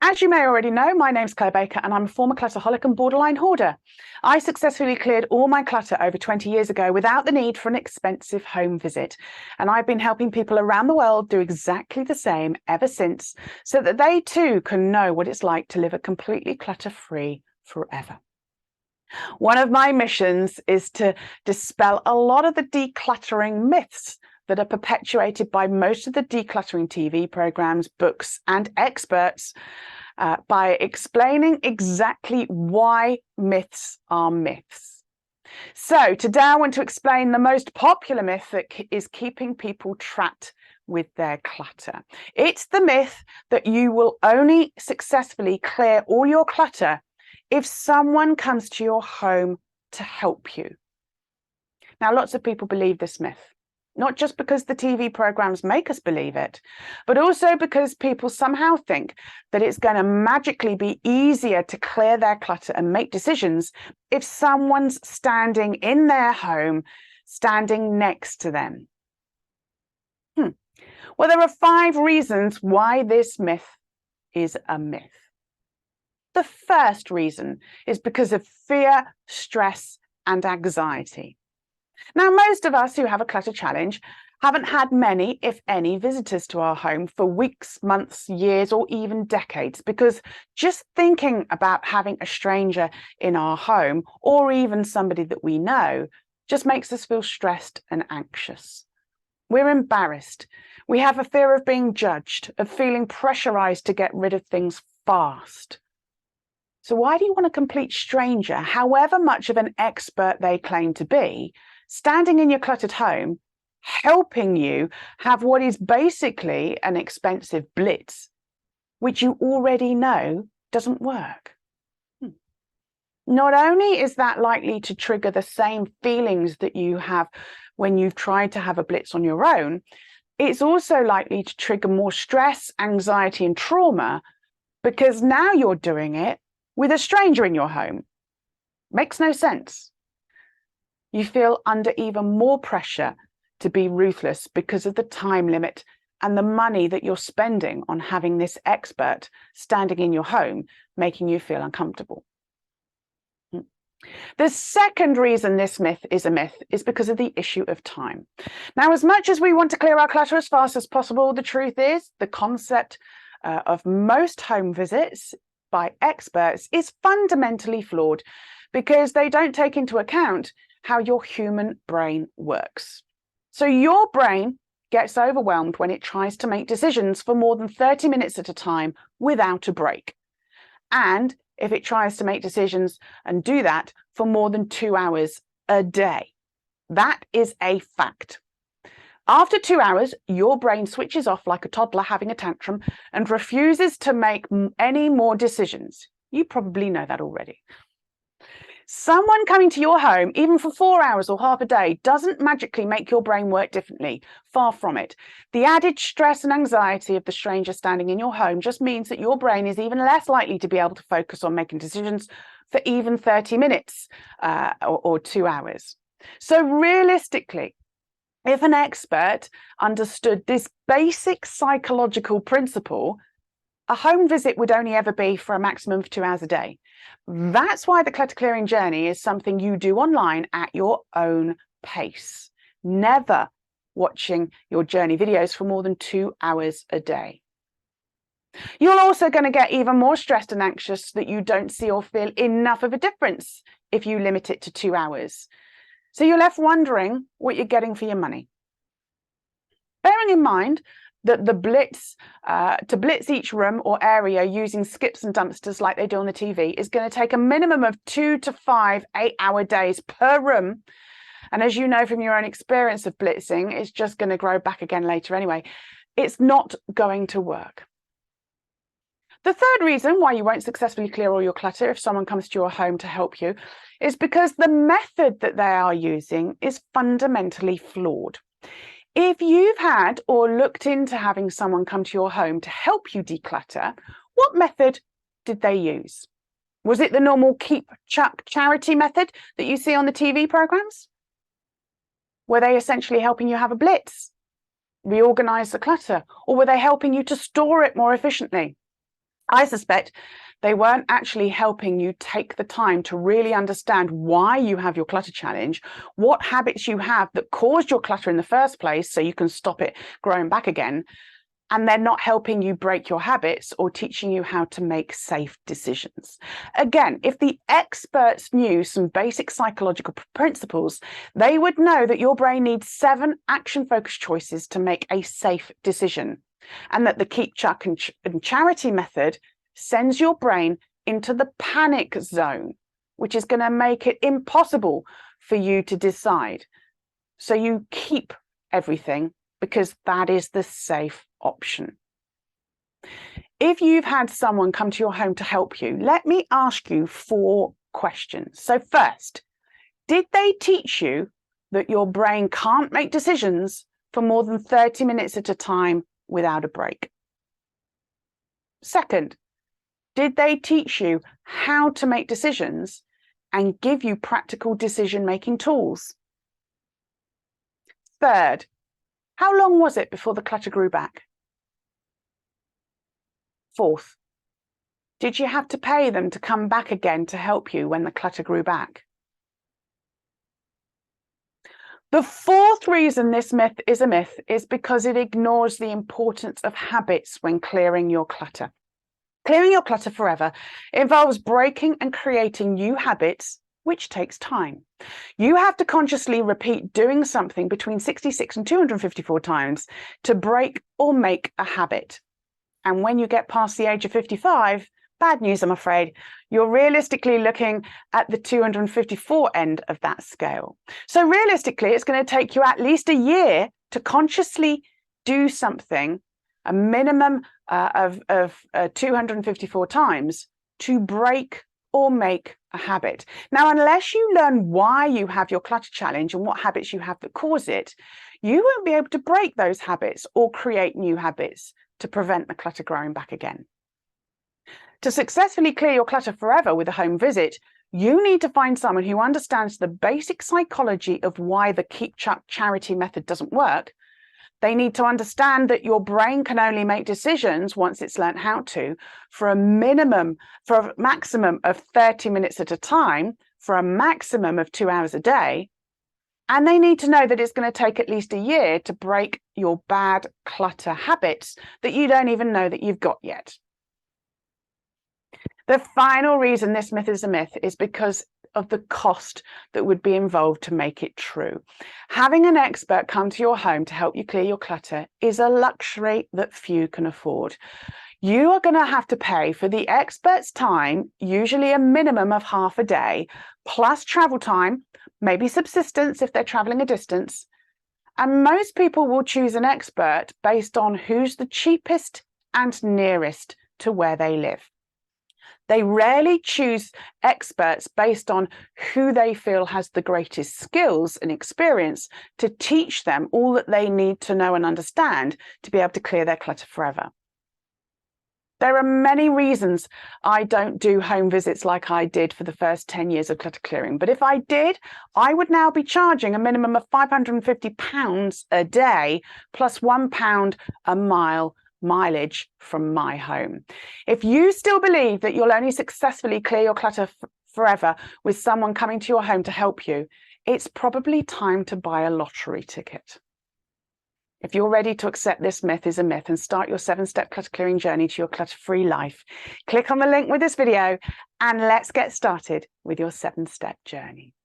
As you may already know, my name's Clare Baker and I'm a former clutterholic and borderline hoarder. I successfully cleared all my clutter over 20 years ago without the need for an expensive home visit. And I've been helping people around the world do exactly the same ever since, so that they too can know what it's like to live a completely clutter-free forever. One of my missions is to dispel a lot of the decluttering myths that are perpetuated by most of the decluttering TV programs, books, and experts by explaining exactly why myths are myths. So today I want to explain the most popular myth that is keeping people trapped with their clutter. It's the myth that you will only successfully clear all your clutter if someone comes to your home to help you. Now, lots of people believe this myth. Not just because the TV programs make us believe it, but also because people somehow think that it's going to magically be easier to clear their clutter and make decisions if someone's standing in their home, standing next to them. Well, there are 5 reasons why this myth is a myth. The first reason is because of fear, stress, and anxiety. Now, most of us who have a clutter challenge haven't had many, if any, visitors to our home for weeks, months, years, or even decades, because just thinking about having a stranger in our home, or even somebody that we know, just makes us feel stressed and anxious. We're embarrassed. We have a fear of being judged, of feeling pressurized to get rid of things fast. So why do you want a complete stranger, however much of an expert they claim to be, standing in your cluttered home, helping you have what is basically an expensive blitz, which you already know doesn't work? Not only is that likely to trigger the same feelings that you have when you've tried to have a blitz on your own, it's also likely to trigger more stress, anxiety, and trauma, because now you're doing it with a stranger in your home. Makes no sense. You feel under even more pressure to be ruthless because of the time limit and the money that you're spending on having this expert standing in your home, making you feel uncomfortable. The second reason this myth is a myth is because of the issue of time. Now, as much as we want to clear our clutter as fast as possible, the truth is the concept of most home visits by experts is fundamentally flawed because they don't take into account how your human brain works. So your brain gets overwhelmed when it tries to make decisions for more than 30 minutes at a time without a break. And if it tries to make decisions and do that for more than 2 hours a day. That is a fact. After 2 hours, your brain switches off like a toddler having a tantrum and refuses to make any more decisions. You probably know that already. Someone coming to your home, even for 4 hours or half a day, doesn't magically make your brain work differently. Far from it. The added stress and anxiety of the stranger standing in your home just means that your brain is even less likely to be able to focus on making decisions for even 30 minutes or 2 hours. So realistically, if an expert understood this basic psychological principle, a home visit would only ever be for a maximum of 2 hours a day. That's why the clutter clearing journey is something you do online at your own pace. Never watching your journey videos for more than 2 hours a day. You're also going to get even more stressed and anxious that you don't see or feel enough of a difference if you limit it to 2 hours. So you're left wondering what you're getting for your money. Bearing in mind that the blitz, to blitz each room or area using skips and dumpsters like they do on the TV is going to take a minimum of 2 to 5 8-hour days per room. And as you know from your own experience of blitzing, it's just going to grow back again later anyway. It's not going to work. The third reason why you won't successfully clear all your clutter if someone comes to your home to help you is because the method that they are using is fundamentally flawed. If you've had or looked into having someone come to your home to help you declutter, what method did they use? Was it the normal keep, chuck, charity method that you see on the TV programs? Were they essentially helping you have a blitz, reorganize the clutter, or were they helping you to store it more efficiently? I suspect they weren't actually helping you take the time to really understand why you have your clutter challenge, what habits you have that caused your clutter in the first place so you can stop it growing back again. And they're not helping you break your habits or teaching you how to make safe decisions. Again, if the experts knew some basic psychological principles, they would know that your brain needs 7 action-focused choices to make a safe decision, and that the keep, chuck, and charity method sends your brain into the panic zone, which is going to make it impossible for you to decide. So you keep everything because that is the safe option. If you've had someone come to your home to help you, let me ask you 4 questions. So first, did they teach you that your brain can't make decisions for more than 30 minutes at a time without a break? Second, did they teach you how to make decisions and give you practical decision-making tools? Third, how long was it before the clutter grew back? Fourth, did you have to pay them to come back again to help you when the clutter grew back? The 4th reason this myth is a myth is because it ignores the importance of habits when clearing your clutter. Clearing your clutter forever involves breaking and creating new habits, which takes time. You have to consciously repeat doing something between 66 and 254 times to break or make a habit. And when you get past the age of 55, bad news, I'm afraid, you're realistically looking at the 254 end of that scale. So realistically, it's going to take you at least a year to consciously do something, a minimum of 254 times, to break or make a habit. Now, unless you learn why you have your clutter challenge and what habits you have that cause it, you won't be able to break those habits or create new habits to prevent the clutter growing back again. To successfully clear your clutter forever with a home visit, you need to find someone who understands the basic psychology of why the keep, chuck, charity method doesn't work. They need to understand that your brain can only make decisions once it's learned how to, for a maximum of 30 minutes at a time, for a maximum of 2 hours a day. And they need to know that it's going to take at least a year to break your bad clutter habits that you don't even know that you've got yet. The final reason this myth is a myth is because of the cost that would be involved to make it true. Having an expert come to your home to help you clear your clutter is a luxury that few can afford. You are going to have to pay for the expert's time, usually a minimum of half a day, plus travel time, maybe subsistence if they're traveling a distance. And most people will choose an expert based on who's the cheapest and nearest to where they live. They rarely choose experts based on who they feel has the greatest skills and experience to teach them all that they need to know and understand to be able to clear their clutter forever. There are many reasons I don't do home visits like I did for the first 10 years of clutter clearing. But if I did, I would now be charging a minimum of £550 a day plus £1 a mile mileage from my home. If you still believe that you'll only successfully clear your clutter forever with someone coming to your home to help you, it's probably time to buy a lottery ticket. If you're ready to accept this myth is a myth and start your 7-step clutter clearing journey to your clutter-free life, click on the link with this video and let's get started with your 7-step journey.